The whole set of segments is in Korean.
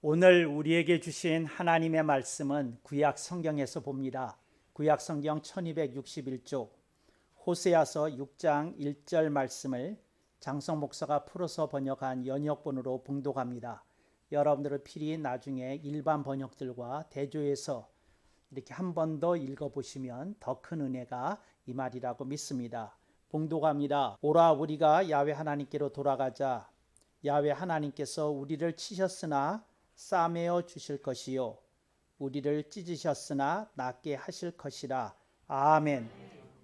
오늘 우리에게 주신 하나님의 말씀은 구약 성경에서 봅니다. 구약 성경 1261쪽 호세아서 6장 1절 말씀을 장성 목사가 풀어서 번역한 연역본으로 봉독합니다. 여러분들은 필히 나중에 일반 번역들과 대조해서 이렇게 한 번 더 읽어보시면 더 큰 은혜가 이 말이라고 믿습니다. 봉독합니다. 오라 우리가 야훼 하나님께로 돌아가자. 야훼 하나님께서 우리를 치셨으나 싸매어 주실 것이요 우리를 찢으셨으나 낫게 하실 것이라. 아멘.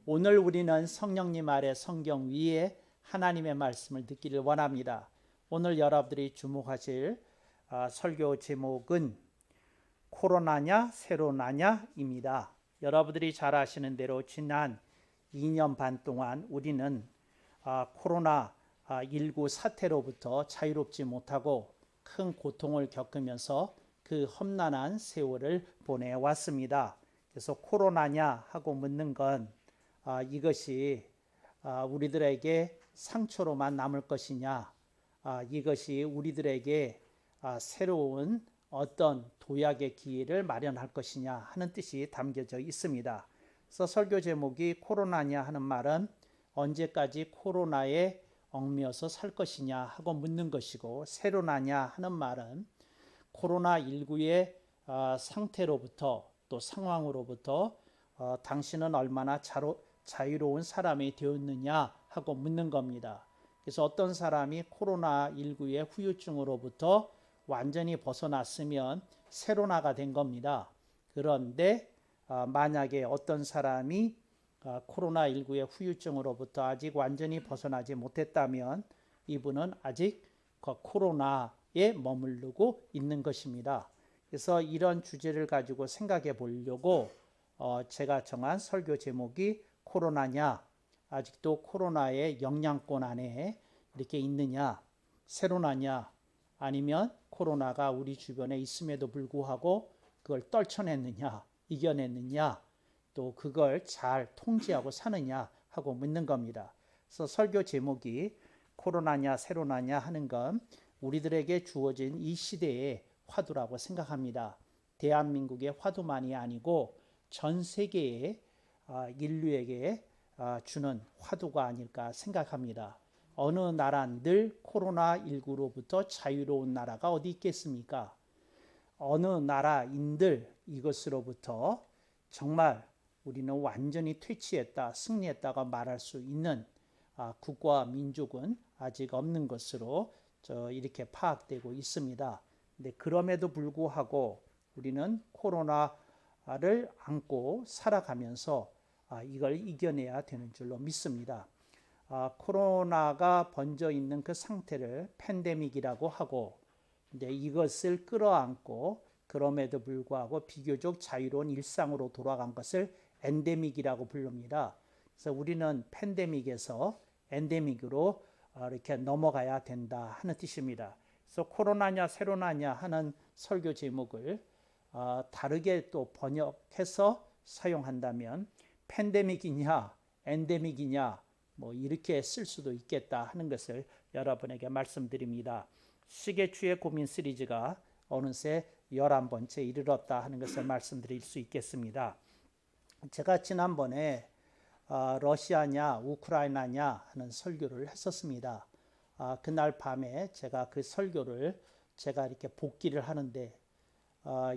오늘 우리는 성령님 아래 성경 위에 하나님의 말씀을 듣기를 원합니다. 오늘 여러분들이 주목하실 설교 제목은 코로나냐 세로나냐입니다. 여러분들이 잘 아시는 대로 지난 2년 반 동안 우리는 코로나19 사태로부터 자유롭지 못하고 큰 고통을 겪으면서 그 험난한 세월을 보내왔습니다. 그래서 코로나냐 하고 묻는 건 이것이 우리들에게 상처로만 남을 것이냐, 이것이 우리들에게 새로운 어떤 도약의 기회를 마련할 것이냐 하는 뜻이 담겨져 있습니다. 그래서 설교 제목이 코로나냐 하는 말은 언제까지 코로나에 얽매여서 살 것이냐 하고 묻는 것이고, 세로나냐 하는 말은 코로나19의 상태로부터 또 상황으로부터 당신은 얼마나 자유로운 사람이 되었느냐 하고 묻는 겁니다. 그래서 어떤 사람이 코로나19의 후유증으로부터 완전히 벗어났으면 세로나가 된 겁니다. 그런데 만약에 어떤 사람이 코로나19의 후유증으로부터 아직 완전히 벗어나지 못했다면 이분은 아직 코로나에 머무르고 있는 것입니다. 그래서 이런 주제를 가지고 생각해 보려고 제가 정한 설교 제목이 코로나냐, 아직도 코로나의 영향권 안에 이렇게 있느냐, 세로나냐, 아니면 코로나가 우리 주변에 있음에도 불구하고 그걸 떨쳐냈느냐, 이겨냈느냐, 또 그걸 잘 통제하고 사느냐 하고 묻는 겁니다. 그래서 설교 제목이 코로나냐 세로나냐 하는 건 우리들에게 주어진 이 시대의 화두라고 생각합니다. 대한민국의 화두만이 아니고 전 세계의 인류에게 주는 화두가 아닐까 생각합니다. 어느 나라는 코로나19로부터 자유로운 나라가 어디 있겠습니까? 어느 나라인들 이것으로부터 정말 우리는 완전히 퇴치했다, 승리했다고 말할 수 있는 국가와 민족은 아직 없는 것으로 이렇게 파악되고 있습니다. 근데 그럼에도 불구하고 우리는 코로나를 안고 살아가면서 이걸 이겨내야 되는 줄로 믿습니다. 코로나가 번져 있는 그 상태를 팬데믹이라고 하고, 근데 이것을 끌어안고 그럼에도 불구하고 비교적 자유로운 일상으로 돌아간 것을 엔데믹이라고 부릅니다. 그래서 우리는 팬데믹에서 엔데믹으로 이렇게 넘어가야 된다 하는 뜻입니다. 그래서 코로나냐 세로나냐 하는 설교 제목을 다르게 또 번역해서 사용한다면 팬데믹이냐 엔데믹이냐 뭐 이렇게 쓸 수도 있겠다 하는 것을 여러분에게 말씀드립니다. 시계추의 고민 시리즈가 어느새 11번째 이르렀다 하는 것을 말씀드릴 수 있겠습니다. 제가 지난번에 러시아냐 우크라이나냐 하는 설교를 했었습니다. 그날 밤에 제가 그 설교를 이렇게 복기를 하는데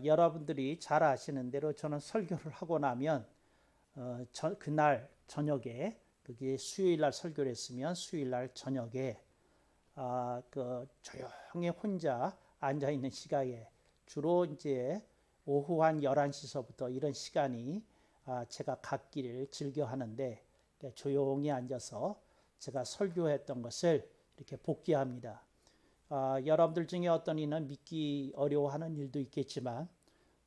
여러분들이 잘 아시는 대로 저는 설교를 하고 나면 그날 저녁에, 그게 수요일날 설교를 했으면 수요일날 저녁에 조용히 혼자 앉아 있는 시간에 주로 이제 오후 한 11시서부터 이런 시간이 제가 갖기를 즐겨 하는데, 조용히 앉아서 제가 설교했던 것을 이렇게 복기합니다. 여러분들 중에 어떤 이는 믿기 어려워하는 일도 있겠지만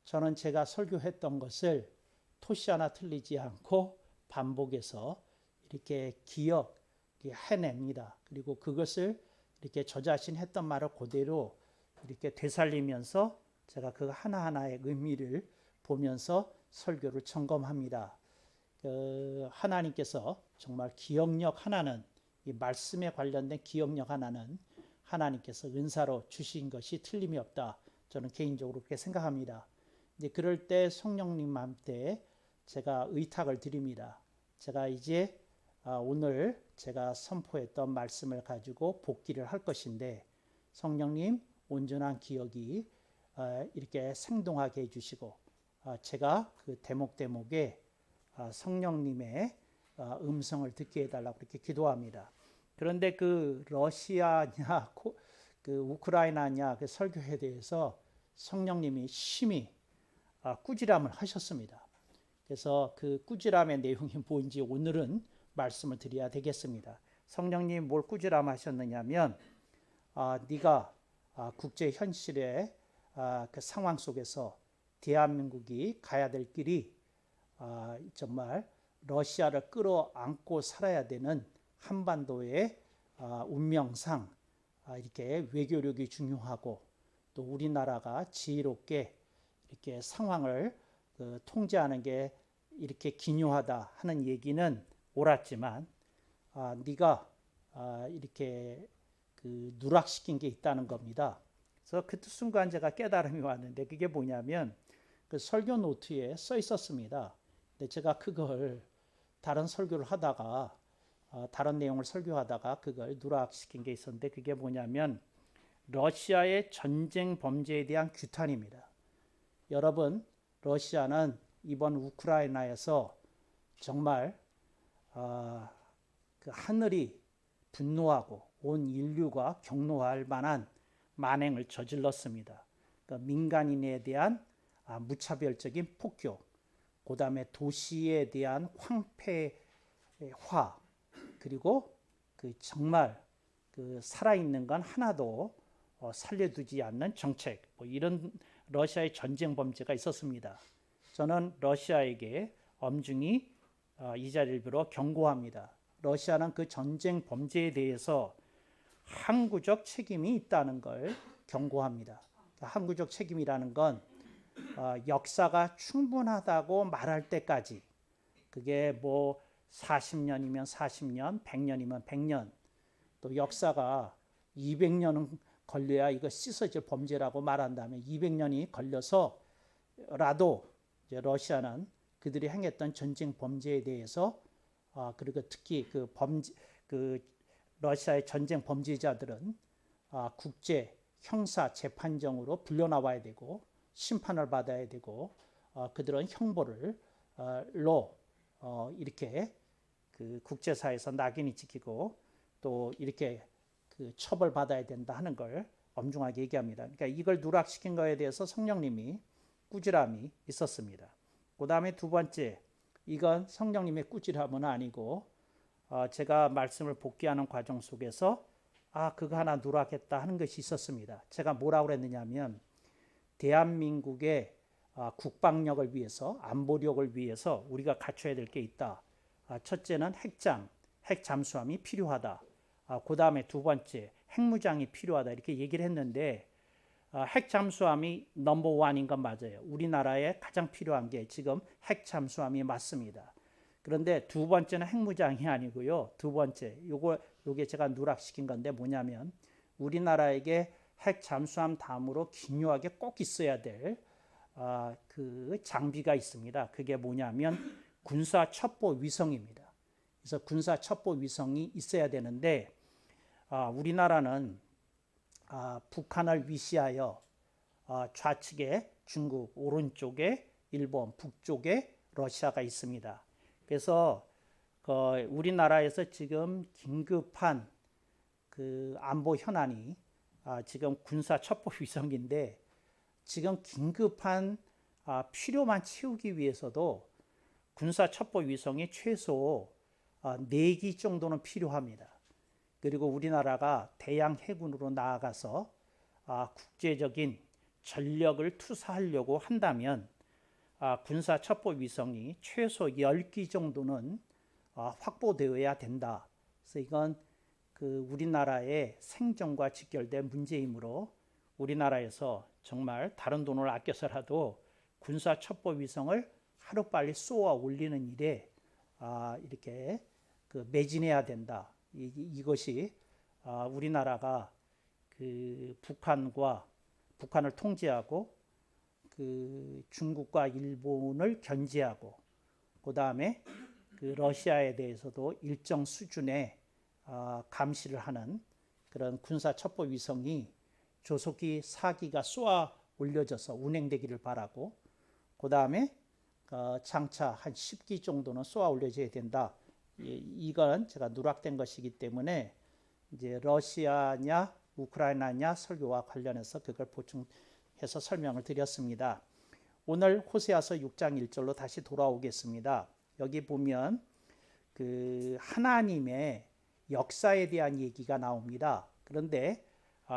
저는 제가 설교했던 것을 토시 하나 틀리지 않고 반복해서 이렇게 기억해냅니다. 그리고 그것을 이렇게 저 자신 했던 말을 그대로 이렇게 되살리면서 제가 그 하나하나의 의미를 보면서 설교를 점검합니다. 하나님께서 정말 기억력 하나는, 이 말씀에 관련된 기억력 하나는 하나님께서 은사로 주신 것이 틀림이 없다. 저는 개인적으로 그렇게 생각합니다. 이제 그럴 때 성령님한테 제가 의탁을 드립니다. 제가 이제 오늘 제가 선포했던 말씀을 가지고 복기를 할 것인데 성령님 온전한 기억이 이렇게 생동하게 해주시고 제가 그 대목대목에 성령님의 음성을 듣게 해달라고 그렇게 기도합니다. 그런데 그 러시아냐 그 우크라이나냐 그 설교에 대해서 성령님이 심히 꾸지람을 하셨습니다. 그래서 그 꾸지람의 내용이 뭔지 오늘은 말씀을 드려야 되겠습니다. 성령님 뭘 꾸지람하셨느냐면 네가 국제 현실의 그 상황 속에서 대한민국이 가야 될 길이 정말 러시아를 끌어안고 살아야 되는 한반도의 운명상 이렇게 외교력이 중요하고 또 우리나라가 지혜롭게 이렇게 상황을 통제하는 게 이렇게 기묘하다 하는 얘기는 옳았지만 네가 이렇게 그 누락시킨 게 있다는 겁니다. 그래서 그 순간 제가 깨달음이 왔는데 그게 뭐냐면 그 설교 노트에 써 있었습니다. 근데 제가 그걸 다른 설교를 하다가 다른 내용을 설교하다가 그걸 누락시킨 게 있었는데 그게 뭐냐면 러시아의 전쟁 범죄에 대한 규탄입니다. 여러분, 러시아는 이번 우크라이나에서 정말 그 하늘이 분노하고 온 인류가 경노할 만한 만행을 저질렀습니다. 그러니까 민간인에 대한 무차별적인 폭격, 그 다음에 도시에 대한 황폐화, 그리고 그 정말 그 살아있는 건 하나도 살려두지 않는 정책, 뭐 이런 러시아의 전쟁 범죄가 있었습니다. 저는 러시아에게 엄중히 이 자리를 빌어 경고합니다. 러시아는 그 전쟁 범죄에 대해서 항구적 책임이 있다는 걸 경고합니다. 항구적 책임이라는 건 역사가 충분하다고 말할 때까지 그게 뭐 40년이면 40년, 100년이면 100년 또 역사가 200년은 걸려야 이거 씻어질 범죄라고 말한다면 200년이 걸려서라도 이제 러시아는 그들이 행했던 전쟁 범죄에 대해서 그리고 특히 그 러시아의 전쟁 범죄자들은 국제 형사 재판정으로 불려 나와야 되고 심판을 받아야 되고 그들은 형벌을 이렇게 그 국제사회에서 낙인이 찍히고 또 이렇게 그 처벌받아야 된다 하는 걸 엄중하게 얘기합니다. 그러니까 이걸 누락시킨 거에 대해서 성령님이 꾸지람이 있었습니다. 그 다음에 두 번째, 이건 성령님의 꾸지람은 아니고 제가 말씀을 복귀하는 과정 속에서 그거 하나 누락했다 하는 것이 있었습니다. 제가 뭐라고 그랬느냐면 대한민국의 국방력을 위해서 안보력을 위해서 우리가 갖춰야 될 게 있다. 첫째는 핵 잠수함이 필요하다. 그 다음에 두 번째 핵무장이 필요하다 이렇게 얘기를 했는데 핵 잠수함이 넘버 원인 건 맞아요. 우리나라에 가장 필요한 게 지금 핵 잠수함이 맞습니다. 그런데 두 번째는 핵무장이 아니고요. 두 번째 요게 제가 누락시킨 건데 뭐냐면 우리나라에게 핵 잠수함 다음으로 기묘하게 꼭 있어야 될 그 장비가 있습니다. 그게 뭐냐면 군사 첩보 위성입니다. 그래서 군사 첩보 위성이 있어야 되는데 우리나라는 북한을 위시하여 좌측에 중국, 오른쪽에 일본, 북쪽에 러시아가 있습니다. 그래서 우리나라에서 지금 긴급한 그 안보 현안이 지금 군사 첩보 위성인데 지금 긴급한 필요만 채우기 위해서도 군사 첩보 위성이 최소 4기 정도는 필요합니다. 그리고 우리나라가 대양 해군으로 나아가서 국제적인 전력을 투사하려고 한다면 군사 첩보 위성이 최소 10기 정도는 확보되어야 된다. 그래서 이건 그 우리나라의 생존과 직결된 문제이므로 우리나라에서 정말 다른 돈을 아껴서라도 군사 첩보 위성을 하루빨리 쏘아 올리는 일에 이렇게 그 매진해야 된다. 이것이 우리나라가 그 북한과 북한을 통제하고 그 중국과 일본을 견제하고 그 다음에 그 러시아에 대해서도 일정 수준의 감시를 하는 그런 군사 첩보 위성이 조속히 4기가 쏘아 올려져서 운행되기를 바라고 그 다음에 장차 한 10기 정도는 쏘아 올려져야 된다. 이건 제가 누락된 것이기 때문에 이제 러시아냐 우크라이나냐 설교와 관련해서 그걸 보충해서 설명을 드렸습니다. 오늘 호세아서 6장 1절로 다시 돌아오겠습니다. 여기 보면 그 하나님의 역사에 대한 얘기가 나옵니다. 그런데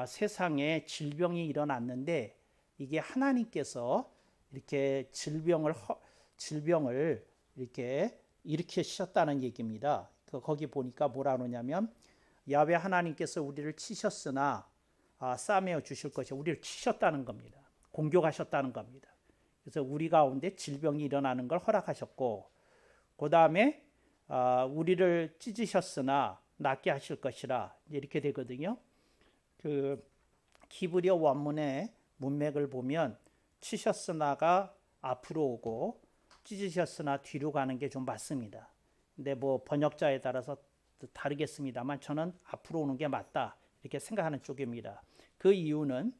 세상에 질병이 일어났는데 이게 하나님께서 이렇게 질병을 이렇게 일으키셨다는 얘기입니다. 거기 보니까 뭐라 그러냐면 야훼 하나님께서 우리를 치셨으나 싸매어 주실 것이 우리를 치셨다는 겁니다. 공격하셨다는 겁니다. 그래서 우리 가운데 질병이 일어나는 걸 허락하셨고 그 다음에 우리를 찢으셨으나 낫게 하실 것이라 이렇게 되거든요. 그 히브리어 원문의 문맥을 보면 치셨으나가 앞으로 오고 찢으셨으나 뒤로 가는 게 좀 맞습니다. 근데 뭐 번역자에 따라서 다르겠습니다만 저는 앞으로 오는 게 맞다 이렇게 생각하는 쪽입니다. 그 이유는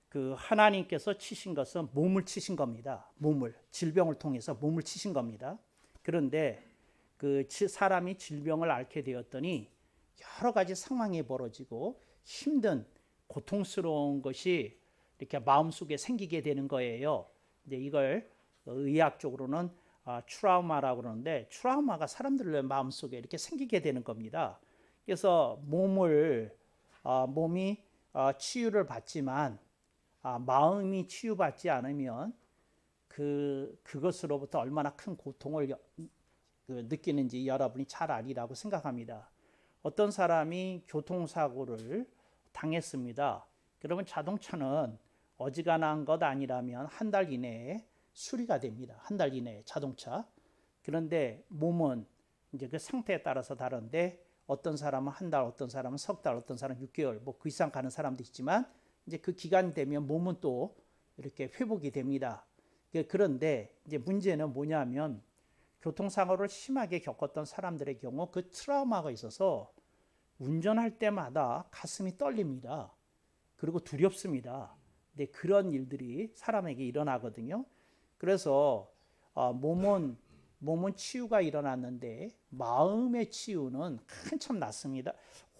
그 하나님께서 치신 것은 몸을 치신 겁니다. 몸을 질병을 통해서 몸을 치신 겁니다. 그런데 그 사람이 질병을 앓게 되었더니 여러 가지 상황이 벌어지고 힘든 고통스러운 것이 이렇게 마음속에 생기게 되는 거예요. 이제 이걸 의학적으로는 트라우마라고 그러는데 트라우마가 사람들의 마음속에 이렇게 생기게 되는 겁니다. 그래서 몸이 치유를 받지만 마음이 치유받지 않으면 그것으로부터 얼마나 큰 고통을 느끼는지 여러분이 잘 아리라고 생각합니다. 어떤 사람이 교통사고를 당했습니다. 그러면 자동차는 어지간한 것 아니라면 한 달 이내에 수리가 됩니다. 한 달 이내에 자동차. 그런데 몸은 이제 그 상태에 따라서 다른데 어떤 사람은 한 달, 어떤 사람은 석 달, 어떤 사람은 6개월, 뭐 그 이상 가는 사람도 있지만 이제 그 기간이 되면 몸은 또 이렇게 회복이 됩니다. 그런데 이제 문제는 뭐냐면 교통사고를 심하게 겪었던 사람들의 경우 그 트라우마가 있어서 운전할 때마다 가슴이 떨립니다. 그리고 두렵습니다. 근데 그런 일들이 사람에게 일어나거든요. 그래서 몸은 치유가 일어났는데 마음의 치유는 한참 낫습니다.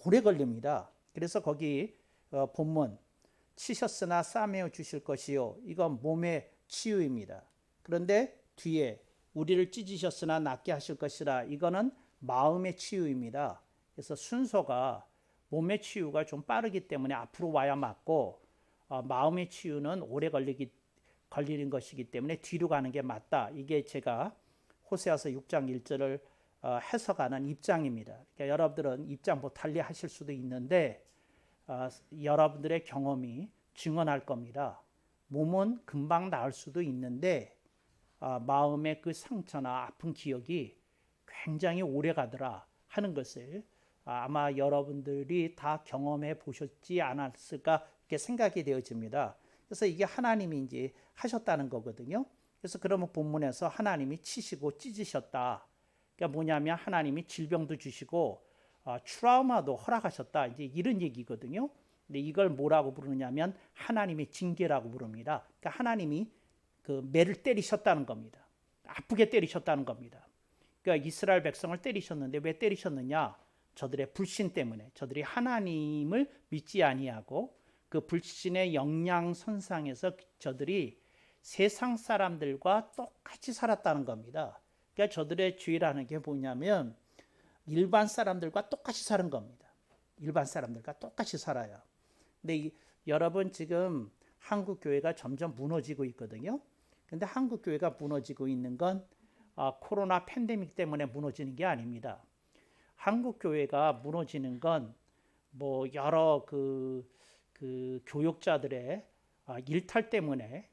오래 걸립니다. 그래서 거기 본문 치셨으나 싸매어 주실 것이요. 이건 몸의 치유입니다. 그런데 뒤에 우리를 찢으셨으나 낫게 하실 것이라 이거는 마음의 치유입니다. 그래서 순서가 몸의 치유가 좀 빠르기 때문에 앞으로 와야 맞고 마음의 치유는 오래 걸리는 것이기 때문에 뒤로 가는 게 맞다. 이게 제가 호세아서 6장 1절을 해석하는 입장입니다. 그러니까 여러분들은 입장 뭐 달리 하실 수도 있는데 여러분들의 경험이 증언할 겁니다. 몸은 금방 나을 수도 있는데 마음의 그 상처나 아픈 기억이 굉장히 오래 가더라 하는 것을 아마 여러분들이 다 경험해 보셨지 않았을까 이렇게 생각이 되어집니다. 그래서 이게 하나님이 이제 하셨다는 거거든요. 그래서 그러면 본문에서 하나님이 치시고 찢으셨다. 그러니까 뭐냐면 하나님이 질병도 주시고 트라우마도 허락하셨다. 이제 이런 얘기거든요. 근데 이걸 뭐라고 부르냐면 하나님의 징계라고 부릅니다. 그러니까 하나님이 그 매를 때리셨다는 겁니다. 아프게 때리셨다는 겁니다. 그러니까 이스라엘 백성을 때리셨는데 왜 때리셨느냐? 저들의 불신 때문에 저들이 하나님을 믿지 아니하고 그 불신의 영향선상에서 저들이 세상 사람들과 똑같이 살았다는 겁니다. 그러니까 저들의 죄라는 게 뭐냐면 일반 사람들과 똑같이 사는 겁니다. 일반 사람들과 똑같이 살아요. 근데 여러분 지금 한국 교회가 점점 무너지고 있거든요. 근데 한국 교회가 무너지고 있는 건 코로나 팬데믹 때문에 무너지는 게 아닙니다. 한국 교회가 무너지는 건 뭐 여러 그 교육자들의 일탈 때문에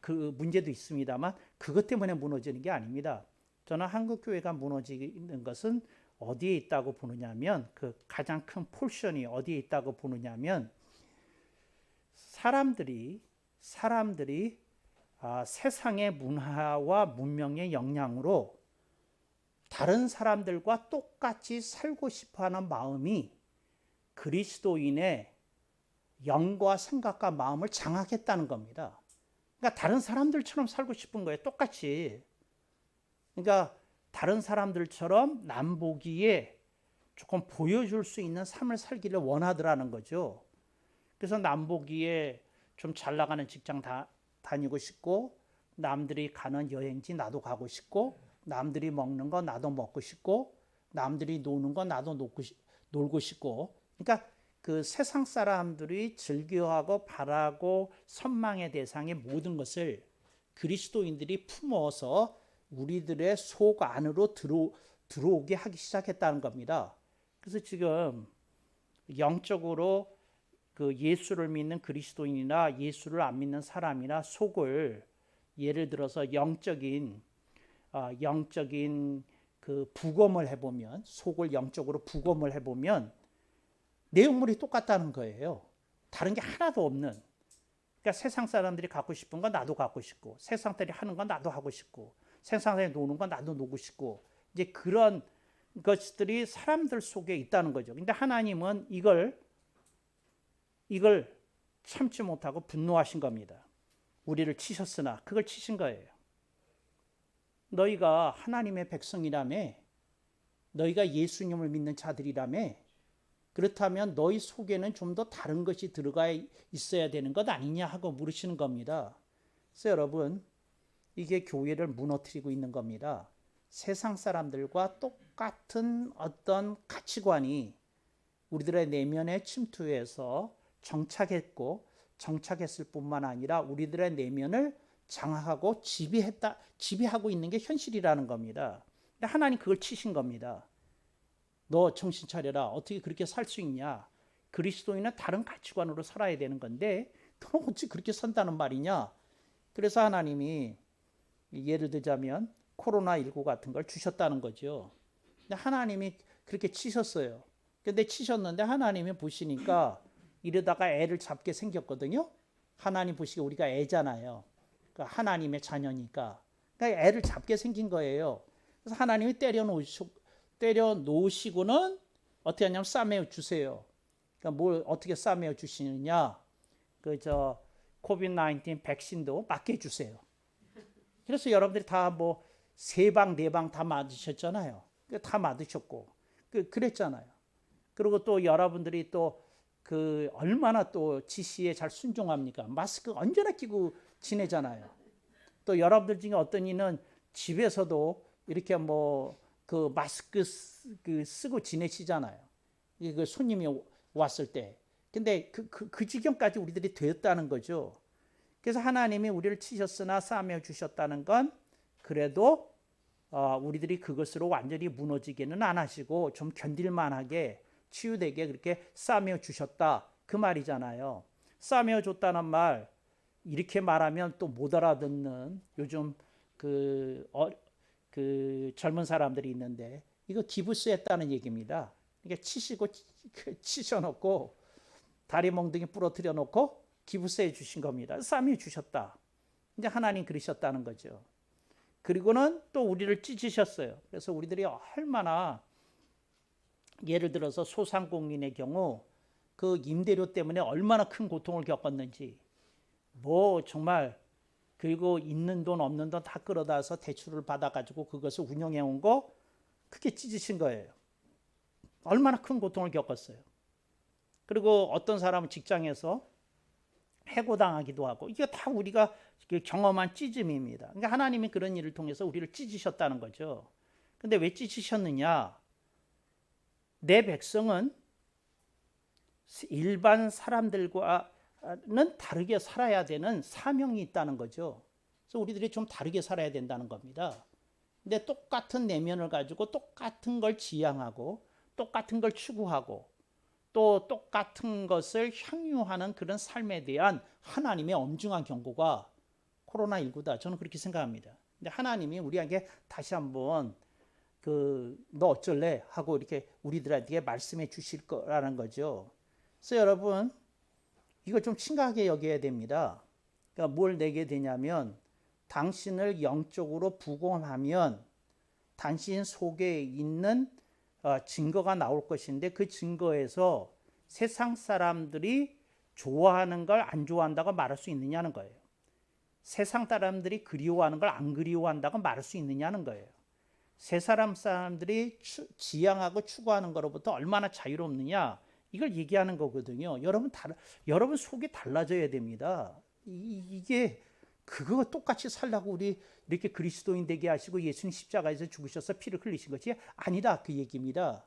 그 문제도 있습니다만 그것 때문에 무너지는 게 아닙니다. 저는 한국 교회가 무너지는 것은 어디에 있다고 보느냐면 그 가장 큰 포션이 어디에 있다고 보느냐면 사람들이 세상의 문화와 문명의 영향으로 다른 사람들과 똑같이 살고 싶어하는 마음이 그리스도인의 영과 생각과 마음을 장악했다는 겁니다. 그러니까 다른 사람들처럼 살고 싶은 거예요. 똑같이. 그러니까 다른 사람들처럼 남보기에 조금 보여줄 수 있는 삶을 살기를 원하더라는 거죠. 그래서 남보기에 좀 잘 나가는 직장 다니고 싶고, 남들이 가는 여행지 나도 가고 싶고, 남들이 먹는 거 나도 먹고 싶고, 남들이 노는 거 나도 놀고 싶고. 그러니까 그 세상 사람들이 즐겨하고 바라고 선망의 대상의 모든 것을 그리스도인들이 품어서 우리들의 속 안으로 들어오게 하기 시작했다는 겁니다. 그래서 지금 영적으로 그 예수를 믿는 그리스도인이나 예수를 안 믿는 사람이나 속을 예를 들어서 영적인 그 부검을 해보면, 속을 영적으로 부검을 해보면 내용물이 똑같다는 거예요. 다른 게 하나도 없는. 그러니까 세상 사람들이 갖고 싶은 건 나도 갖고 싶고, 세상 사람들이 하는 건 나도 하고 싶고, 세상 사람들이 노는 건 나도 놀고 싶고, 이제 그런 것들이 사람들 속에 있다는 거죠. 근데 하나님은 이걸 참지 못하고 분노하신 겁니다. 우리를 치셨으나 그걸 치신 거예요. 너희가 하나님의 백성이라며, 너희가 예수님을 믿는 자들이라며, 그렇다면 너희 속에는 좀 더 다른 것이 들어가 있어야 되는 것 아니냐 하고 물으시는 겁니다. 그래서 여러분, 이게 교회를 무너뜨리고 있는 겁니다. 세상 사람들과 똑같은 어떤 가치관이 우리들의 내면에 침투해서 정착했을 뿐만 아니라 우리들의 내면을 장악하고 지배하고 있는 게 현실이라는 겁니다. 근데 하나님 그걸 치신 겁니다. 너 정신 차려라. 어떻게 그렇게 살 수 있냐? 그리스도인은 다른 가치관으로 살아야 되는 건데 너는 어찌 그렇게 산다는 말이냐? 그래서 하나님이 예를 들자면 코로나19 같은 걸 주셨다는 거죠. 근데 하나님이 그렇게 치셨어요. 근데 치셨는데 하나님이 보시니까 이러다가 애를 잡게 생겼거든요. 하나님 보시기에 우리가 애잖아요. 그러니까 하나님의 자녀니까. 그러니까 애를 잡게 생긴 거예요. 그래서 하나님이 때려 놓으시고는 어떻게 하냐면 싸매어 주세요. 그러니까 뭘 어떻게 싸매어 주시느냐? 코비드-19 백신도 맞게 주세요. 그래서 여러분들이 다 뭐 3방, 4방 다 맞으셨잖아요. 다 맞으셨고 그랬잖아요. 그리고 또 여러분들이 또 그 얼마나 또 지시에 잘 순종합니까? 마스크 언제나 끼고 지내잖아요. 또 여러분들 중에 어떤 이는 집에서도 이렇게 뭐 그 마스크 쓰고 지내시잖아요. 그 손님이 왔을 때. 근데 그 지경까지 우리들이 되었다는 거죠. 그래서 하나님이 우리를 치셨으나 싸매어 주셨다는 건 그래도 우리들이 그것으로 완전히 무너지게는 안 하시고 좀 견딜만하게 치유되게 그렇게 싸매어 주셨다. 그 말이잖아요. 싸매어 줬다는 말 이렇게 말하면 또 못 알아듣는 요즘 그 젊은 사람들이 있는데 이거 기부스했다는 얘기입니다. 그러니까 치셔놓고 다리 몽둥이 부러뜨려 놓고 기부스해 주신 겁니다. 싸매어 주셨다. 이제 하나님 그러셨다는 거죠. 그리고는 또 우리를 찢으셨어요. 그래서 우리들이 얼마나 예를 들어서 소상공인의 경우 그 임대료 때문에 얼마나 큰 고통을 겪었는지 뭐 정말 그리고 있는 돈 없는 돈 다 끌어다서 대출을 받아가지고 그것을 운영해 온 거 크게 찢으신 거예요. 얼마나 큰 고통을 겪었어요. 그리고 어떤 사람은 직장에서 해고당하기도 하고 이게 다 우리가 경험한 찢음입니다. 그러니까 하나님이 그런 일을 통해서 우리를 찢으셨다는 거죠. 근데 왜 찢으셨느냐? 내 백성은 일반 사람들과는 다르게 살아야 되는 사명이 있다는 거죠. 그래서 우리들이 좀 다르게 살아야 된다는 겁니다. 근데 똑같은 내면을 가지고 똑같은 걸 지향하고 똑같은 걸 추구하고 또 똑같은 것을 향유하는 그런 삶에 대한 하나님의 엄중한 경고가 코로나19다. 저는 그렇게 생각합니다. 근데 하나님이 우리에게 다시 한번 너 어쩔래? 하고 이렇게 우리들에게 말씀해 주실 거라는 거죠. 그래서 여러분, 이거 좀 심각하게 여겨야 됩니다. 그러니까 뭘 내게 되냐면 당신을 영적으로 부검하면 당신 속에 있는 증거가 나올 것인데 그 증거에서 세상 사람들이 좋아하는 걸 안 좋아한다고 말할 수 있느냐는 거예요. 세상 사람들이 그리워하는 걸 안 그리워한다고 말할 수 있느냐는 거예요. 사람들이 지향하고 추구하는 것로부터 얼마나 자유롭느냐 이걸 얘기하는 거거든요. 여러분 속이 달라져야 됩니다. 이게 그거 똑같이 살라고 우리 이렇게 그리스도인 되게 하시고 예수님 십자가에서 죽으셔서 피를 흘리신 것이 아니다 그 얘기입니다.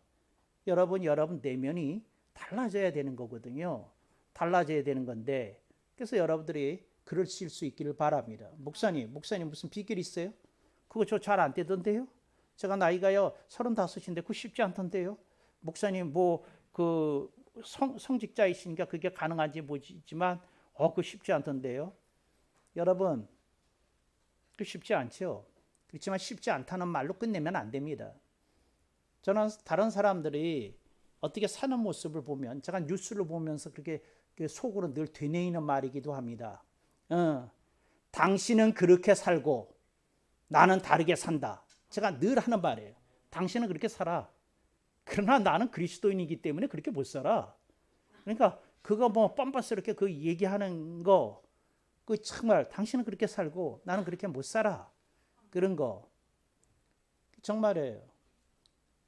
여러분 내면이 달라져야 되는 거거든요. 달라져야 되는 건데 그래서 여러분들이 그러실 수 있기를 바랍니다. 목사님 무슨 비결 있어요? 그거 저 잘 안 되던데요? 제가 나이가요 35인데 그거 쉽지 않던데요? 목사님 그 성직자이시니까 그게 가능한지 모르지만 그거 쉽지 않던데요? 여러분 그 쉽지 않죠. 그렇지만 쉽지 않다는 말로 끝내면 안 됩니다. 저는 다른 사람들이 어떻게 사는 모습을 보면 제가 뉴스를 보면서 그렇게 속으로 늘 되뇌이는 말이기도 합니다. 당신은 그렇게 살고 나는 다르게 산다. 제가 늘 하는 말이에요. 당신은 그렇게 살아. 그러나 나는 그리스도인이기 때문에 그렇게 못 살아. 그러니까 그거 뻔뻔스럽게 그 얘기하는 거 그 정말 당신은 그렇게 살고 나는 그렇게 못 살아. 그런 거 정말이에요.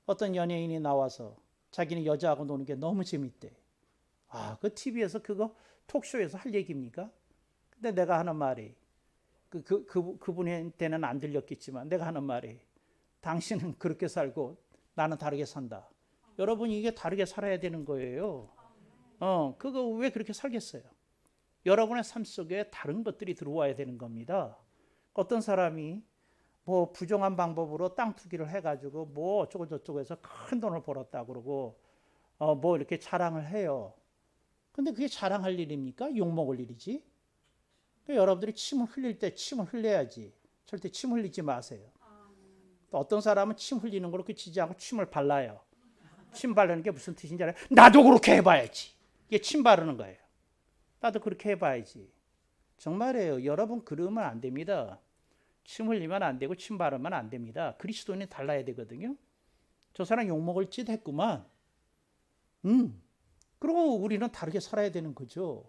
어떤 연예인이 나와서 자기는 여자하고 노는 게 너무 재밌대. 그 TV에서 그거 톡쇼에서 할 얘기입니까? 근데 내가 하는 말이 그분한테는 안 들렸겠지만 내가 하는 말이 당신은 그렇게 살고 나는 다르게 산다. 여러분 이게 다르게 살아야 되는 거예요. 그거 왜 그렇게 살겠어요? 여러분의 삶 속에 다른 것들이 들어와야 되는 겁니다. 어떤 사람이 부정한 방법으로 땅 투기를 해가지고 어쩌고 저쩌고 해서 큰 돈을 벌었다 그러고 이렇게 자랑을 해요. 근데 그게 자랑할 일입니까? 욕먹을 일이지. 그러니까 여러분들이 침을 흘릴 때 침을 흘려야지. 절대 침 흘리지 마세요. 또 어떤 사람은 침 흘리는 걸로 그치지 않고 침을 발라요. 침 바르는 게 무슨 뜻인지 알아요? 나도 그렇게 해봐야지. 이게 침 바르는 거예요. 나도 그렇게 해봐야지. 정말이에요. 여러분 그러면 안 됩니다. 침 흘리면 안 되고 침 바르면 안 됩니다. 그리스도인이 달라야 되거든요. 저 사람 욕먹을 짓 했구만. 그리고 우리는 다르게 살아야 되는 거죠.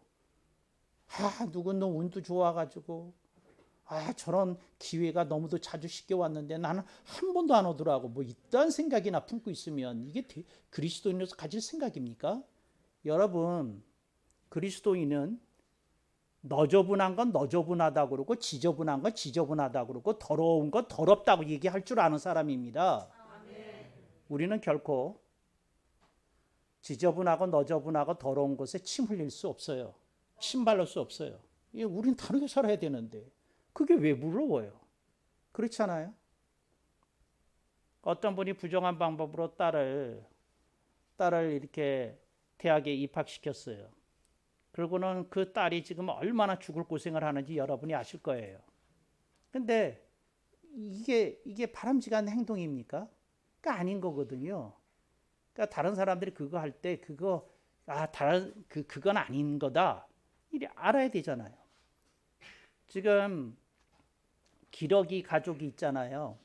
누구는 운도 좋아가지고 저런 기회가 너무도 자주 쉽게 왔는데 나는 한 번도 안 오더라고. 이딴 생각이나 품고 있으면 이게 그리스도인으로서 가질 생각입니까? 여러분 그리스도인은 너저분한 건 너저분하다고 그러고 지저분한 건 지저분하다고 그러고 더러운 건 더럽다고 얘기할 줄 아는 사람입니다. 우리는 결코 지저분하고 너저분하고 더러운 곳에 침 흘릴 수 없어요. 침 바를 수 없어요. 우린 다르게 살아야 되는데 그게 왜 부러워요? 그렇잖아요. 어떤 분이 부정한 방법으로 딸을 이렇게 대학에 입학시켰어요. 그러고는 그 딸이 지금 얼마나 죽을 고생을 하는지 여러분이 아실 거예요. 근데 이게 바람직한 행동입니까? 그러니까 아닌 거거든요. 그러니까 다른 사람들이 그거 할 때 그건 아닌 거다. 이래 알아야 되잖아요. 지금 기러기 가족이 있잖아요.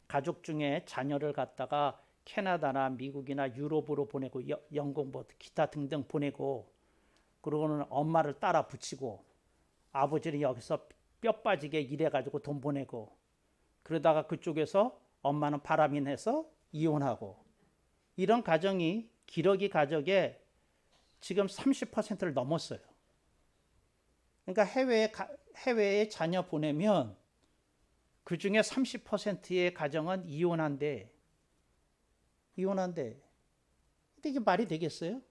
가족 중에 자녀를 갖다가 캐나다나 미국이나 유럽으로 보내고 영국 기타 등등 보내고 그러고는 엄마를 따라 붙이고 아버지는 여기서 뼈 빠지게 일해가지고 돈 보내고 그러다가 그쪽에서 엄마는 바람이 내서 이혼하고 이런 가정이 기러기 가족의 지금 30%를 넘었어요. 그러니까 해외에 자녀 보내면 그 중에 30%의 가정은 이혼한대. 근데 이게 말이 되겠어요?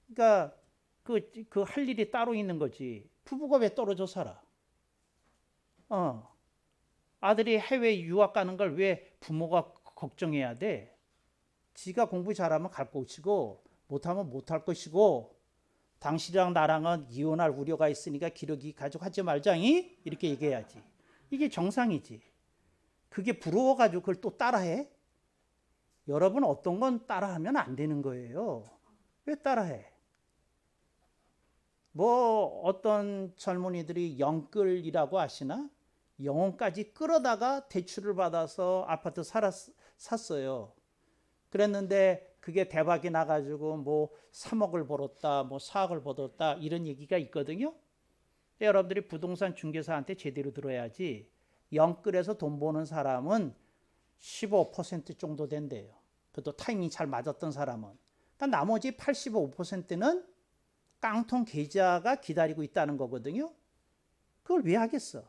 그러니까 그 할 일이 따로 있는 거지. 부부가 왜 떨어져 살아? 아들이 해외 유학 가는 걸 왜 부모가 걱정해야 돼? 지가 공부 잘하면 갈 것이고 못하면 못할 것이고 당신이랑 나랑은 이혼할 우려가 있으니까 기러기 가족 하지 말자니 이렇게 얘기해야지. 이게 정상이지. 그게 부러워가지고 그걸 또 따라해? 여러분 어떤 건 따라하면 안 되는 거예요. 왜 따라해? 뭐 어떤 젊은이들이 영끌이라고 아시나? 영혼까지 끌어다가 대출을 받아서 아파트 샀어요. 그랬는데 그게 대박이 나가지고 뭐 3억을 벌었다, 뭐 4억을 벌었다 이런 얘기가 있거든요. 여러분들이 부동산 중개사한테 제대로 들어야지. 영끌에서 돈 버는 사람은 15% 정도 된대요. 그것도 타이밍이 잘 맞았던 사람은. 그러니까 나머지 85%는 깡통 계좌가 기다리고 있다는 거거든요. 그걸 왜 하겠어?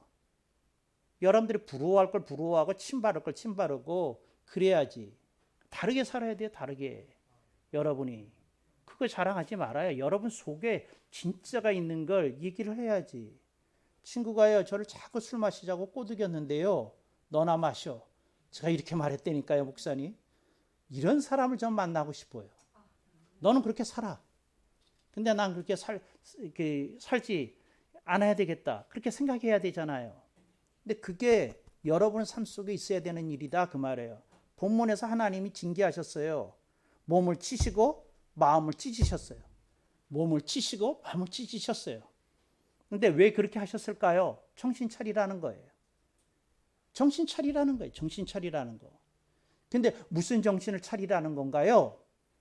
여러분들이 부러워할 걸 부러워하고 침바를 걸 침바르고 그래야지. 다르게 살아야 돼요. 다르게. 여러분이. 그거 자랑하지 말아요. 여러분 속에 진짜가 있는 걸 얘기를 해야지. 친구가요. 저를 자꾸 술 마시자고 꼬드겼는데요. 너나 마셔. 제가 이렇게 말했다니까요. 목사님. 이런 사람을 좀 만나고 싶어요. 너는 그렇게 살아. 근데 난 그렇게 살지 않아야 되겠다. 그렇게 생각해야 되잖아요. 근데 그게 여러분 삶 속에 있어야 되는 일이다. 그 말이에요. 본문에서 하나님이 징계하셨어요. 몸을 치시고 마음을 찢으셨어요. 몸을 치시고 마음을 찢으셨어요. 근데 왜 그렇게 하셨을까요? 정신 차리라는 거예요. 정신 차리라는 거예요. 정신 차리라는 거. 근데 무슨 정신을 차리라는 건가요?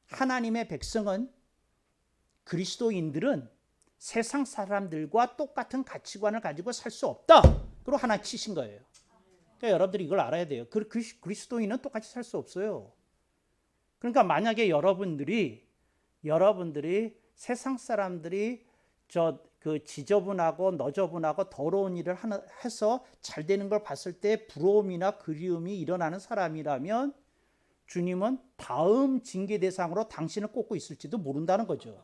하나님의 백성은, 그리스도인들은 세상 사람들과 똑같은 가치관을 가지고 살 수 없다. 그리고 하나 치신 거예요. 그러니까 여러분들이 이걸 알아야 돼요. 그리스도인은 똑같이 살 수 없어요. 그러니까 만약에 여러분들이 세상 사람들이 그 지저분하고 너저분하고 더러운 일을 해서 잘 되는 걸 봤을 때 부러움이나 그리움이 일어나는 사람이라면 주님은 다음 징계 대상으로 당신을 꼽고 있을지도 모른다는 거죠.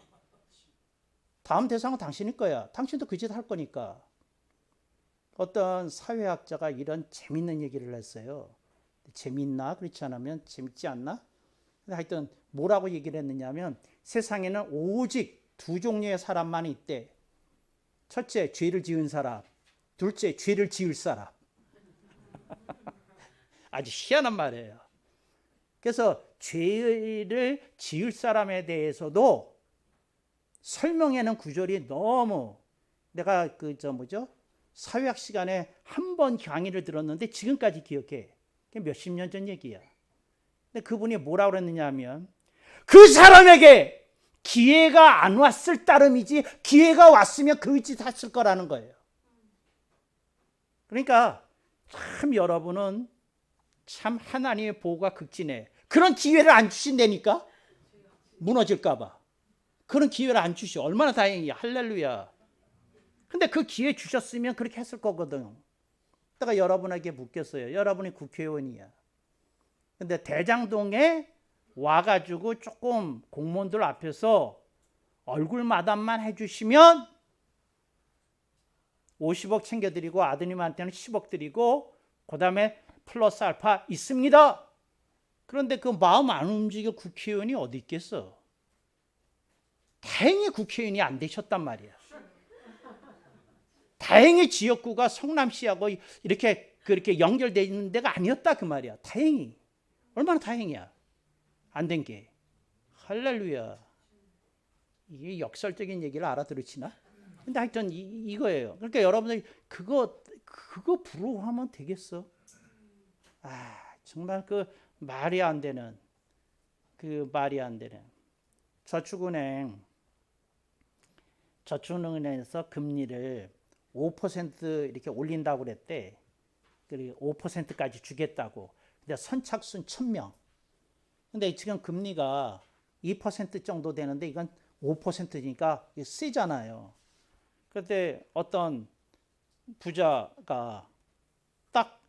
다음 대상은 당신일 거야. 당신도 그 짓 할 거니까. 어떤 사회학자가 이런 재밌는 얘기를 했어요. 재밌나? 그렇지 않으면 재밌지 않나? 하여튼 뭐라고 얘기를 했느냐면 세상에는 오직 두 종류의 사람만 있대. 첫째, 죄를 지은 사람. 둘째, 죄를 지을 사람. 아주 희한한 말이에요. 그래서 죄를 지을 사람에 대해서도 설명하는 구절이 너무, 내가 사회학 시간에 한 번 강의를 들었는데 지금까지 기억해. 몇십 년 전 얘기야. 근데 그분이 뭐라고 그랬느냐 하면 그 사람에게 기회가 안 왔을 따름이지 기회가 왔으면 그 짓 했을 거라는 거예요. 그러니까 참 여러분은 참 하나님의 보호가 극진해. 그런 기회를 안 주신다니까? 무너질까 봐. 그런 기회를 안 주셔. 얼마나 다행이야. 할렐루야. 근데 그 기회 주셨으면 그렇게 했을 거거든. 내가 여러분에게 묻겠어요. 여러분이 국회의원이야. 근데 대장동에 와가지고 조금 공무원들 앞에서 얼굴 마담만 해주시면 50억 챙겨드리고 아드님한테는 10억 드리고 그 다음에 플러스 알파 있습니다. 그런데 그 마음 안 움직여 국회의원이 어디 있겠어? 다행히 국회의원이 안 되셨단 말이야. 다행히 지역구가 성남시하고 이렇게 그렇게 연결되어 있는 데가 아니었다 그 말이야. 다행히. 얼마나 다행이야. 안 된 게. 할렐루야. 이게 역설적인 얘기를 알아들으시나? 근데 하여튼 이거예요. 그러니까 여러분들이 그거 부러워하면 되겠어? 정말 그 말이 안 되는 저축은행에서 금리를 5% 이렇게 올린다고 그랬대. 그리고 5%까지 주겠다고. 근데 선착순 1000명. 근데 지금 금리가 2% 정도 되는데 이건 5%니까 세잖아요. 그런데 어떤 부자가 딱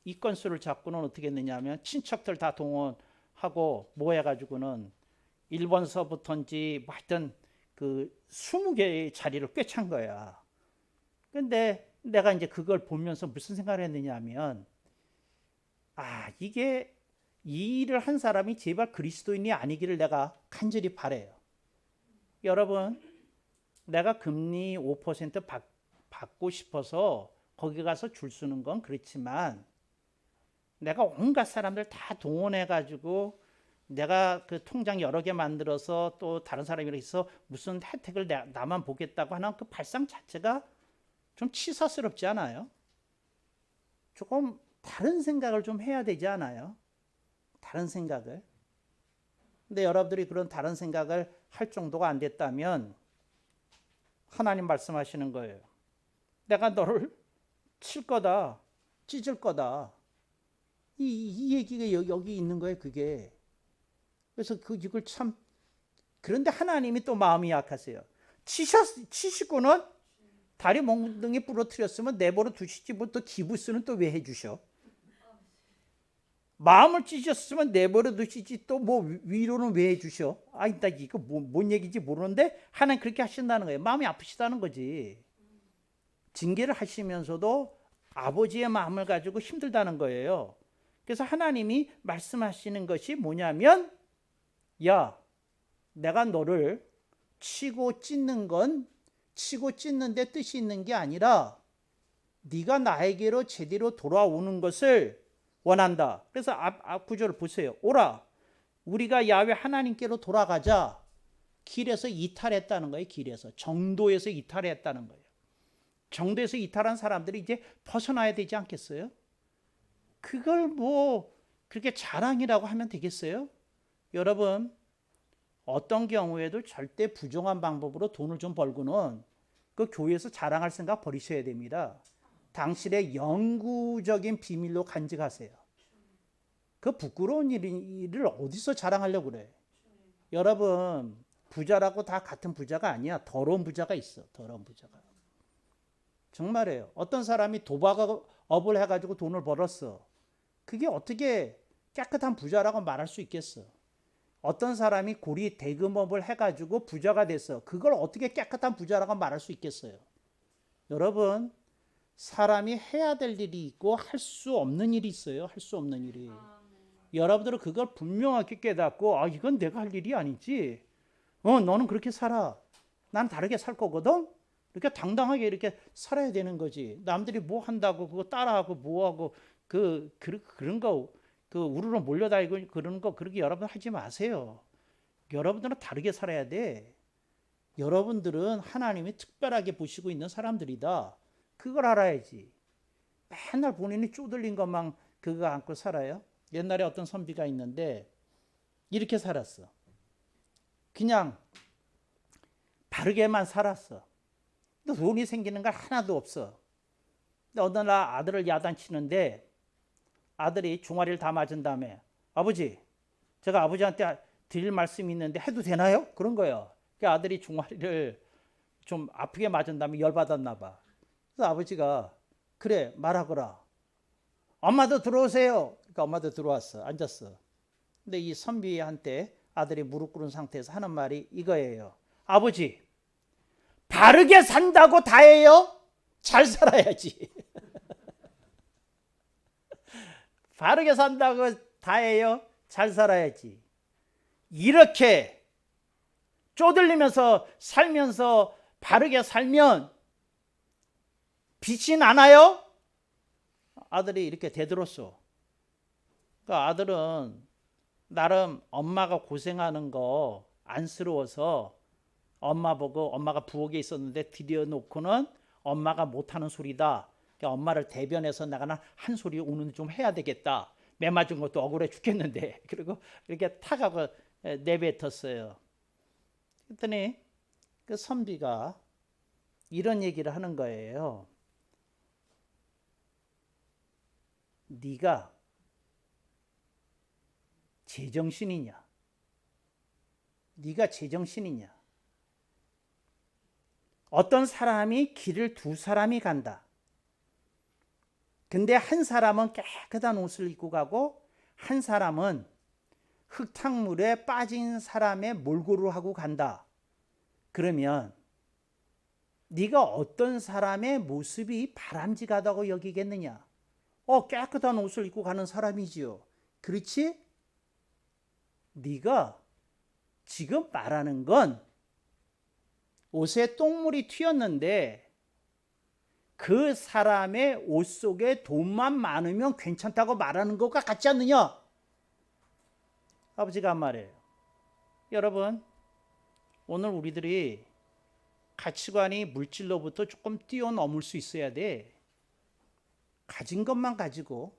이 건수를 잡고는 어떻게 했느냐 하면 친척들 다 동원하고 모여가지고는 1번서부터인지 하여튼 그 20개의 자리를 꿰찬 거야. 근데 내가 이제 그걸 보면서 무슨 생각을 했느냐 하면 이게 이 일을 한 사람이 제발 그리스도인이 아니기를 내가 간절히 바라요. 여러분, 내가 금리 5% 받고 싶어서 거기 가서 줄 서는 건 그렇지만 내가 온갖 사람들 다 동원해가지고 내가 그 통장 여러 개 만들어서 또 다른 사람이랑 있어 무슨 혜택을 나만 보겠다고 하는 그 발상 자체가 좀 치사스럽지 않아요? 조금 다른 생각을 좀 해야 되지 않아요? 다른 생각을. 근데 여러분들이 그런 다른 생각을 할 정도가 안 됐다면 하나님 말씀하시는 거예요. 내가 너를 칠 거다. 찢을 거다. 이 얘기가 여기 있는 거예요, 그게. 그래서 이걸 참, 그런데 하나님이 또 마음이 약하세요. 치시고는 다리 몽둥이 부러뜨렸으면 내버려 두시지, 뭐 또 기부스는 또 왜 해주셔? 마음을 찢으셨으면 내버려 두시지, 또 뭐 위로는 왜 해주셔? 나 이거 뭔 얘기인지 모르는데 하나님 그렇게 하신다는 거예요. 마음이 아프시다는 거지. 징계를 하시면서도 아버지의 마음을 가지고 힘들다는 거예요. 그래서 하나님이 말씀하시는 것이 뭐냐면, 야, 내가 너를 치고 찢는 데 뜻이 있는 게 아니라 네가 나에게로 제대로 돌아오는 것을 원한다. 그래서 앞 구절을 보세요. 오라, 우리가 야훼 하나님께로 돌아가자. 길에서 이탈했다는 거예요. 길에서, 정도에서 이탈했다는 거예요. 정도에서 이탈한 사람들이 이제 벗어나야 되지 않겠어요? 그걸 뭐 그렇게 자랑이라고 하면 되겠어요? 여러분, 어떤 경우에도 절대 부정한 방법으로 돈을 좀 벌고는 그 교회에서 자랑할 생각 버리셔야 됩니다. 당신의 영구적인 비밀로 간직하세요. 그 부끄러운 일을 어디서 자랑하려고 그래? 여러분, 부자라고 다 같은 부자가 아니야. 더러운 부자가 있어. 더러운 부자가. 정말이에요. 어떤 사람이 도박업을 해가지고 돈을 벌었어. 그게 어떻게 깨끗한 부자라고 말할 수 있겠어? 어떤 사람이 고리 대금업을 해가지고 부자가 됐어. 그걸 어떻게 깨끗한 부자라고 말할 수 있겠어요? 여러분, 사람이 해야 될 일이 있고 할 수 없는 일이 있어요. 할 수 없는 일이. 여러분들은 그걸 분명하게 깨닫고, 이건 내가 할 일이 아니지. 너는 그렇게 살아. 난 다르게 살 거거든. 이렇게 당당하게 이렇게 살아야 되는 거지. 남들이 뭐 한다고 그거 따라하고 뭐하고 그런 거 우르르 몰려다니고 그런 거 그렇게 여러분 하지 마세요. 여러분들은 다르게 살아야 돼. 여러분들은 하나님이 특별하게 보시고 있는 사람들이다. 그걸 알아야지. 맨날 본인이 쪼들린 것만 그거 안고 살아요. 옛날에 어떤 선비가 있는데 이렇게 살았어. 그냥 바르게만 살았어. 근데 돈이 생기는 걸 하나도 없어. 근데 어느 날 아들을 야단치는데 아들이 종아리를 다 맞은 다음에, 아버지, 제가 아버지한테 드릴 말씀이 있는데 해도 되나요? 그런 거예요. 그 아들이 종아리를 좀 아프게 맞은 다음에 열받았나 봐. 그래서 아버지가, 그래, 말하거라. 엄마도 들어오세요. 그러니까 엄마도 들어왔어. 앉았어. 근데 이 선비한테 아들이 무릎 꿇은 상태에서 하는 말이 이거예요. 아버지, 바르게 산다고 다예요? 잘 살아야지. 바르게 산다고 다예요? 잘 살아야지. 이렇게 쪼들리면서 살면서 바르게 살면 빛이 나나요? 아들이 이렇게 대들었어. 그러니까 아들은 나름 엄마가 고생하는 거 안쓰러워서 엄마 보고, 엄마가 부엌에 있었는데 들여놓고는 엄마가 못하는 소리다. 그러니까 엄마를 대변해서 나가는 한 소리 오늘 좀 해야 되겠다. 매 맞은 것도 억울해 죽겠는데. 그리고 이렇게 탁하고 내뱉었어요. 그랬더니 그 선비가 이런 얘기를 하는 거예요. 네가 제정신이냐? 네가 제정신이냐? 어떤 사람이 길을 두 사람이 간다. 근데 한 사람은 깨끗한 옷을 입고 가고 한 사람은 흙탕물에 빠진 사람의 몰골을 하고 간다. 그러면 네가 어떤 사람의 모습이 바람직하다고 여기겠느냐? 깨끗한 옷을 입고 가는 사람이지요. 그렇지? 네가 지금 말하는 건 옷에 똥물이 튀었는데 그 사람의 옷 속에 돈만 많으면 괜찮다고 말하는 것과 같지 않느냐? 아버지가 한 말이에요. 여러분, 오늘 우리들이 가치관이 물질로부터 조금 뛰어넘을 수 있어야 돼. 가진 것만 가지고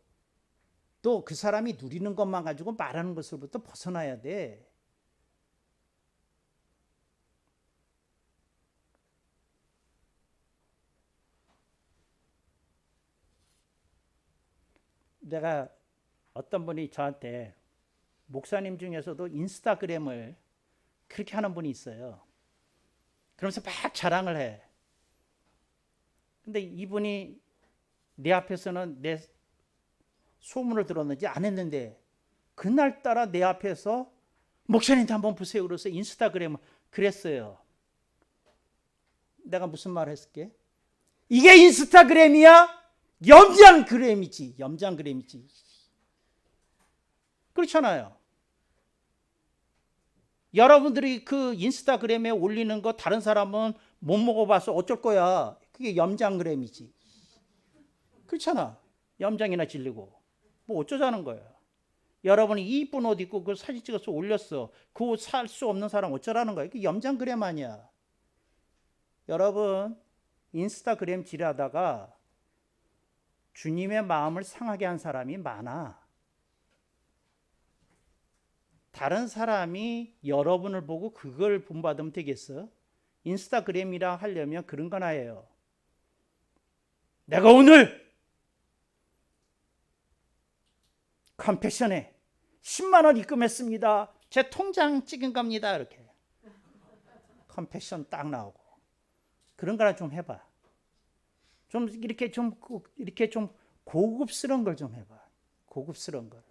또 그 사람이 누리는 것만 가지고 말하는 것으로부터 벗어나야 돼. 내가 어떤 분이 저한테 목사님 중에서도 인스타그램을 그렇게 하는 분이 있어요. 그러면서 막 자랑을 해. 근데 이분이 내 앞에서는 내 소문을 들었는지 안 했는데 그날따라 내 앞에서 목사님도 한번 보세요. 그래서 인스타그램을 그랬어요. 내가 무슨 말을 했을게? 이게 인스타그램이야? 염장그램이지. 염장그램이지. 그렇잖아요. 여러분들이 그 인스타그램에 올리는 거 다른 사람은 못 먹어봐서 어쩔 거야. 그게 염장그램이지. 그렇잖아. 염장이나 질리고. 뭐 어쩌자는 거야. 여러분이 이쁜 옷 입고 그 사진 찍어서 올렸어. 그 옷 살 수 없는 사람 어쩌라는 거야. 그게 염장그램 아니야. 여러분, 인스타그램 질하다가 주님의 마음을 상하게 한 사람이 많아. 다른 사람이 여러분을 보고 그걸 본받으면 되겠어? 인스타그램이라 하려면 그런 건 아니에요. 내가 오늘 컴패션에 10만 원 입금했습니다. 제 통장 찍은 겁니다. 이렇게 컴패션 딱 나오고 그런 거나 좀 해봐. 좀 이렇게 좀 고급스러운 걸 좀 해봐. 고급스러운 걸.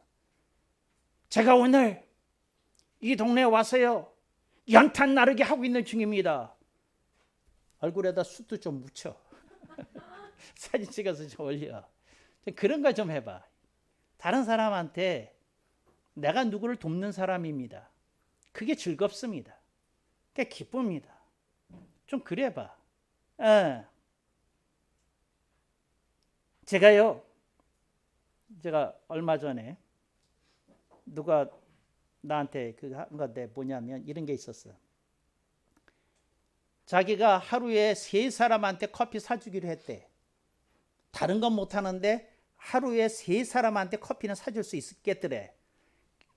제가 오늘 이 동네에 와서요 연탄 나르기 하고 있는 중입니다. 얼굴에다 숯도 좀 묻혀. 사진 찍어서 좀 올려. 그런 거 좀 해봐. 다른 사람한테 내가 누구를 돕는 사람입니다. 그게 즐겁습니다. 그게 기쁩니다. 좀 그래봐. 제가 얼마 전에 누가 나한테 그거 한 건데 뭐냐면 이런 게 있었어. 자기가 하루에 3사람한테 커피 사주기로 했대. 다른 건 못하는데 하루에 3사람한테 커피는 사줄 수 있겠더래.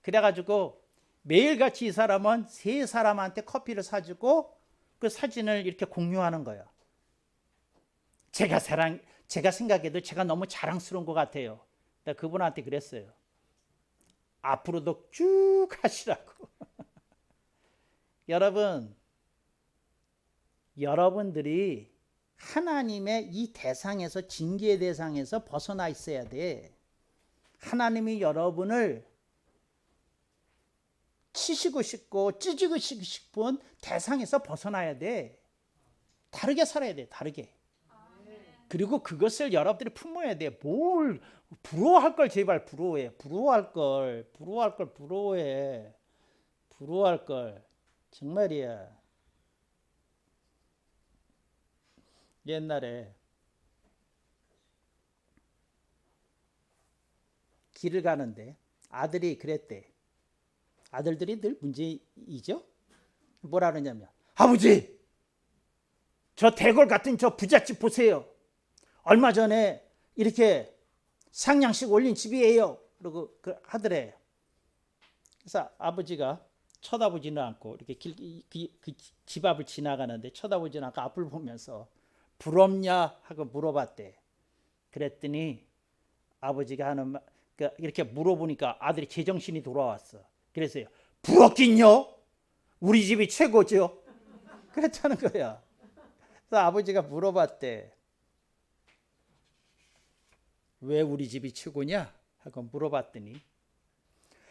그래가지고 매일같이 이 사람은 3사람한테 커피를 사주고 그 사진을 이렇게 공유하는 거예요. 제가 생각해도 제가 너무 자랑스러운 것 같아요. 내가 그분한테 그랬어요. 앞으로도 쭉 하시라고. 여러분들이 하나님의 이 대상에서, 징계의 대상에서 벗어나 있어야 돼. 하나님이 여러분을 치시고 싶고 찢고 싶은 대상에서 벗어나야 돼. 다르게 살아야 돼. 다르게. 그리고 그것을 여러분들이 품어야 돼. 뭘 부러워할 걸 제발 부러워해. 부러워할 걸 부러워해. 부러워할 걸. 정말이야. 옛날에 길을 가는데 아들이 그랬대. 아들들이 늘 문제이죠. 뭐라 그러냐면 아버지 저 대골 같은 저 부잣집 보세요. 얼마 전에 이렇게 상냥식 올린 집이에요. 그러고 하더래. 그래서 아버지가 쳐다보지는 않고 이렇게 그 집 앞을 지나가는데 쳐다보지는 않고 앞을 보면서 부럽냐 하고 물어봤대. 그랬더니 아버지가 하는 말, 이렇게 물어보니까 아들이 제정신이 돌아왔어. 그래서요. 부럽긴요. 우리 집이 최고죠. 그랬다는 거야. 그래서 아버지가 물어봤대. 왜 우리 집이 최고냐? 하고 물어봤더니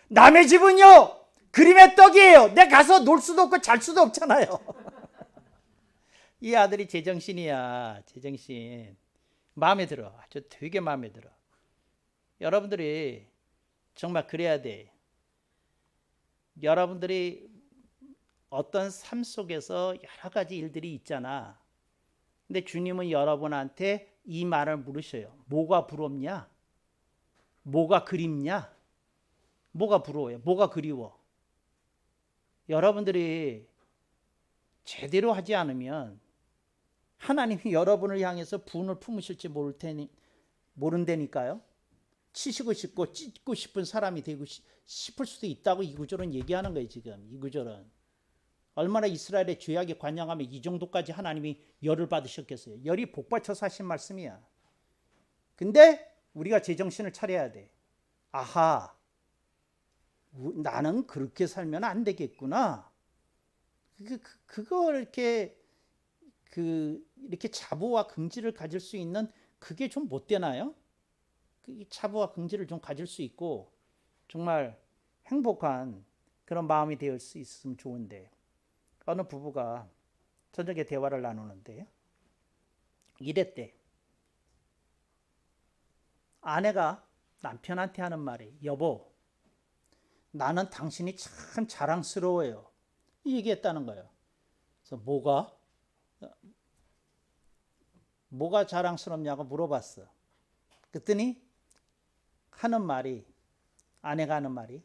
남의 집은요 그림의 떡이에요. 내가 가서 놀 수도 없고 잘 수도 없잖아요. 이 아들이 제정신이야. 제정신. 마음에 들어. 아주 되게 마음에 들어. 여러분들이 정말 그래야 돼. 여러분들이 어떤 삶 속에서 여러 가지 일들이 있잖아. 근데 주님은 여러분한테 이 말을 물으셔요. 뭐가 부럽냐? 뭐가 그립냐? 뭐가 부러워요? 뭐가 그리워? 여러분들이 제대로 하지 않으면 하나님이 여러분을 향해서 분을 품으실지 모른다니까요. 치시고 싶고 찢고 싶은 사람이 되고 싶을 수도 있다고 이 구절은 얘기하는 거예요. 지금 이 구절은 얼마나 이스라엘의 죄악에 관영하면 이 정도까지 하나님이 열을 받으셨겠어요. 열이 복받쳐서 하신 말씀이야. 근데 우리가 제정신을 차려야 돼. 아하, 나는 그렇게 살면 안 되겠구나. 그거 이렇게 자부와 긍지를 가질 수 있는 그게 좀 못 되나요? 자부와 긍지를 좀 가질 수 있고 정말 행복한 그런 마음이 될 수 있으면 좋은데, 어느 부부가 저녁에 대화를 나누는데 이랬대. 아내가 남편한테 하는 말이, 여보, 나는 당신이 참 자랑스러워요. 이 얘기했다는 거예요. 그래서 뭐가 자랑스럽냐고 물어봤어. 그랬더니 아내가 하는 말이,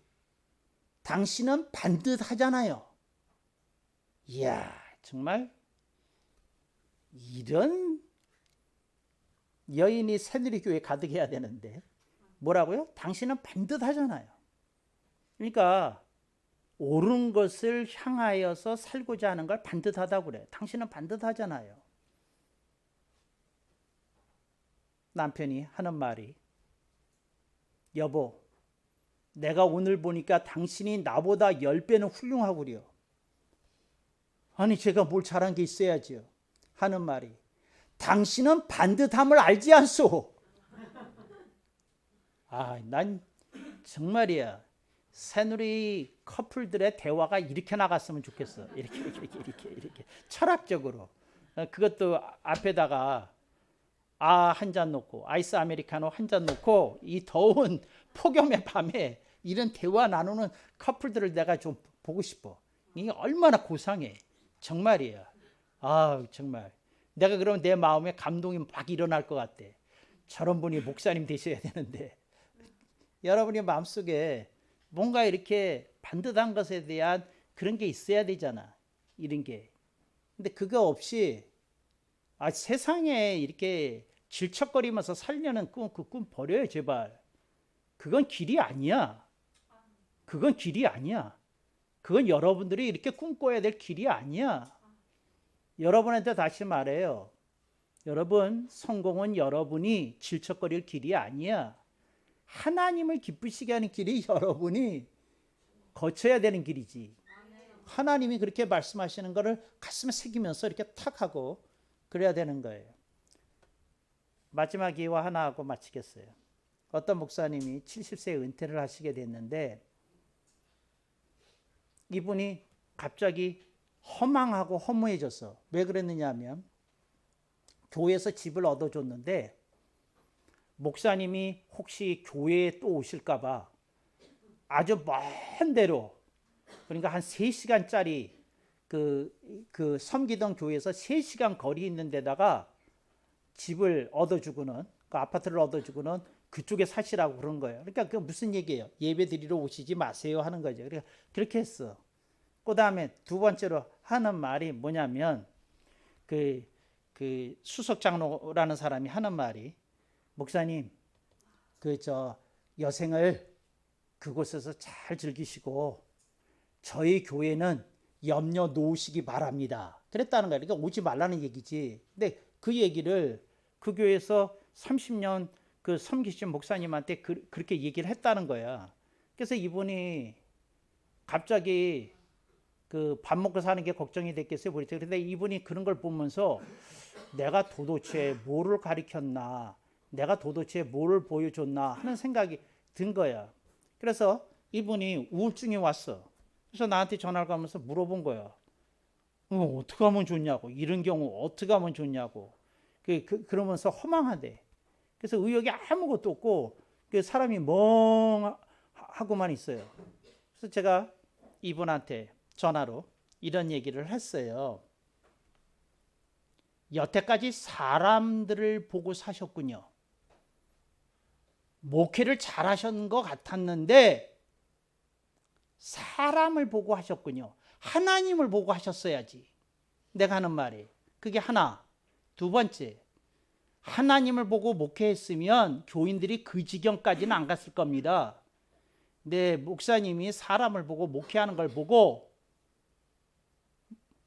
당신은 반듯하잖아요. 이야, 정말 이런 여인이 새누리교회 가득해야 되는데 뭐라고요? 당신은 반듯하잖아요. 그러니까 옳은 것을 향하여서 살고자 하는 걸 반듯하다고 그래. 당신은 반듯하잖아요. 남편이 하는 말이, 여보, 내가 오늘 보니까 당신이 나보다 10배는 훌륭하구려. 아니, 제가 뭘 잘한 게 있어야지요. 하는 말이, 당신은 반듯함을 알지 않소. 난 정말이야. 새누리 커플들의 대화가 이렇게 나갔으면 좋겠어. 이렇게 철학적으로. 그것도 앞에다가 한 잔 놓고, 아이스 아메리카노 한 잔 놓고, 이 더운 폭염의 밤에 이런 대화 나누는 커플들을 내가 좀 보고 싶어. 이게 얼마나 고상해. 정말이야. 정말. 내가 그러면 내 마음에 감동이 막 일어날 것 같아. 저런 분이 목사님 되셔야 되는데. 여러분의 마음속에 뭔가 이렇게 반듯한 것에 대한 그런 게 있어야 되잖아. 이런 게. 근데 그거 없이 세상에 이렇게 질척거리면서 살려는 그 꿈 버려요, 제발. 그건 길이 아니야. 그건 길이 아니야. 그건 여러분들이 이렇게 꿈꿔야 될 길이 아니야. 여러분한테 다시 말해요. 여러분, 성공은 여러분이 질척거릴 길이 아니야. 하나님을 기쁘시게 하는 길이 여러분이 거쳐야 되는 길이지. 하나님이 그렇게 말씀하시는 거를 가슴에 새기면서 이렇게 탁 하고 그래야 되는 거예요. 마지막 예화 하나 하고 마치겠어요. 어떤 목사님이 70세에 은퇴를 하시게 됐는데 이분이 갑자기 허망하고 허무해졌어. 왜 그랬느냐 하면 교회에서 집을 얻어줬는데 목사님이 혹시 교회에 또 오실까 봐 아주 먼 데로, 그러니까 한 3시간짜리 그 섬기던 교회에서 3시간 거리 있는 데다가 집을 얻어주고는, 그 아파트를 얻어주고는 그쪽에 사시라고 그런 거예요. 그러니까 그 무슨 얘기예요? 예배 드리러 오시지 마세요 하는 거죠. 그러니까 그렇게 했어. 그 다음에 두 번째로 하는 말이 뭐냐면 그 수석 장로라는 사람이 하는 말이, 목사님, 여생을 그곳에서 잘 즐기시고 저희 교회는 염려 놓으시기 바랍니다. 그랬다는 거예요. 그러니까 오지 말라는 얘기지. 근데 그 얘기를 그 교회에서 30년 그 섬기신 목사님한테 그렇게 얘기를 했다는 거야. 그래서 이분이 갑자기 그 밥 먹고 사는 게 걱정이 됐겠어요. 그런데 이분이 그런 걸 보면서 내가 도대체 뭐를 가르쳤나, 내가 도대체 뭐를 보여줬나 하는 생각이 든 거야. 그래서 이분이 우울증이 왔어. 그래서 나한테 전화를 가면서 물어본 거야. 어떻게 하면 좋냐고. 이런 경우 어떻게 하면 좋냐고. 그러면서 허망하대. 그래서 의욕이 아무것도 없고 사람이 멍하고만 있어요. 그래서 제가 이분한테 전화로 이런 얘기를 했어요. 여태까지 사람들을 보고 사셨군요. 목회를 잘하신 것 같았는데 사람을 보고 하셨군요. 하나님을 보고 하셨어야지. 내가 하는 말이. 그게 하나. 두 번째, 하나님을 보고 목회했으면 교인들이 그 지경까지는 안 갔을 겁니다. 근데 목사님이 사람을 보고 목회하는 걸 보고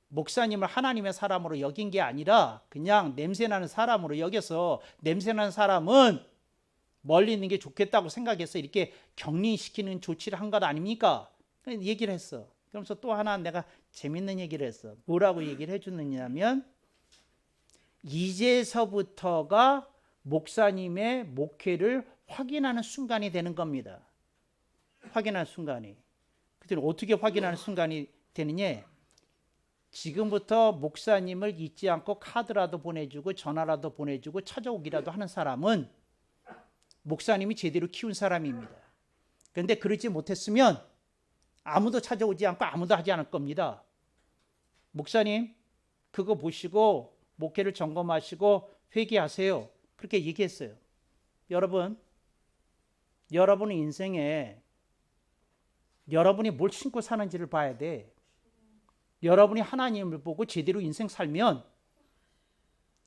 목사님을 하나님의 사람으로 여긴 게 아니라 그냥 냄새나는 사람으로 여겨서 냄새나는 사람은 멀리 있는 게 좋겠다고 생각해서 이렇게 격리시키는 조치를 한 것 아닙니까? 얘기를 했어. 그러면서 또 하나 내가 재밌는 얘기를 했어. 뭐라고 얘기를 해주느냐면 이제서부터가 목사님의 목회를 확인하는 순간이 되는 겁니다. 확인하는 순간이. 그때 어떻게 확인하는 순간이 되느냐? 지금부터 목사님을 잊지 않고 카드라도 보내주고 전화라도 보내주고 찾아오기라도 하는 사람은 목사님이 제대로 키운 사람입니다. 그런데 그러지 못했으면 아무도 찾아오지 않고 아무도 하지 않을 겁니다. 목사님 그거 보시고 목회를 점검하시고 회개하세요. 그렇게 얘기했어요. 여러분, 여러분의 인생에 여러분이 뭘 신고 사는지를 봐야 돼. 여러분이 하나님을 보고 제대로 인생 살면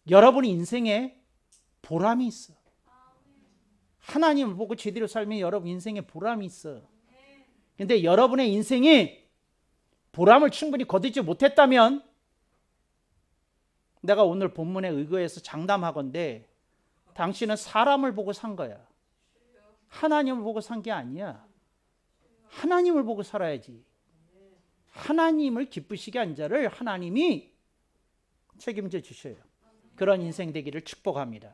여러분의 인생에 보람이 있어. 하나님을 보고 제대로 살면 여러분 인생에 보람이 있어. 근데 여러분의 인생이 보람을 충분히 거두지 못했다면 내가 오늘 본문에 의거해서 장담하건대 당신은 사람을 보고 산 거야. 하나님을 보고 산 게 아니야. 하나님을 보고 살아야지. 하나님을 기쁘시게 한 자를 하나님이 책임져 주셔요. 그런 인생 되기를 축복합니다.